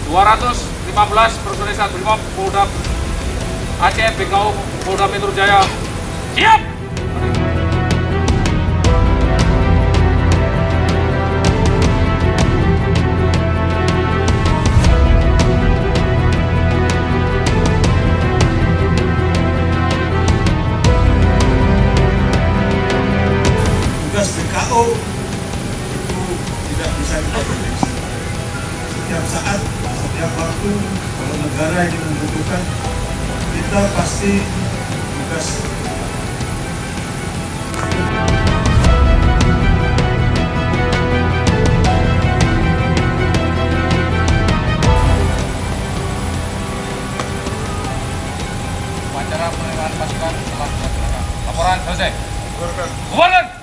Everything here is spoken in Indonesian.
215 personil Brimob Polda Aceh BKU Polda Metro Jaya. Siap! Tugas BKO itu tidak bisa kita prediksi. Setiap saat, setiap waktu, kalau negara ini membutuhkan, kita pasti tugas. Upacara penerimaan pasukan telah dilaksanakan. Laporan selesai. Bubarkan.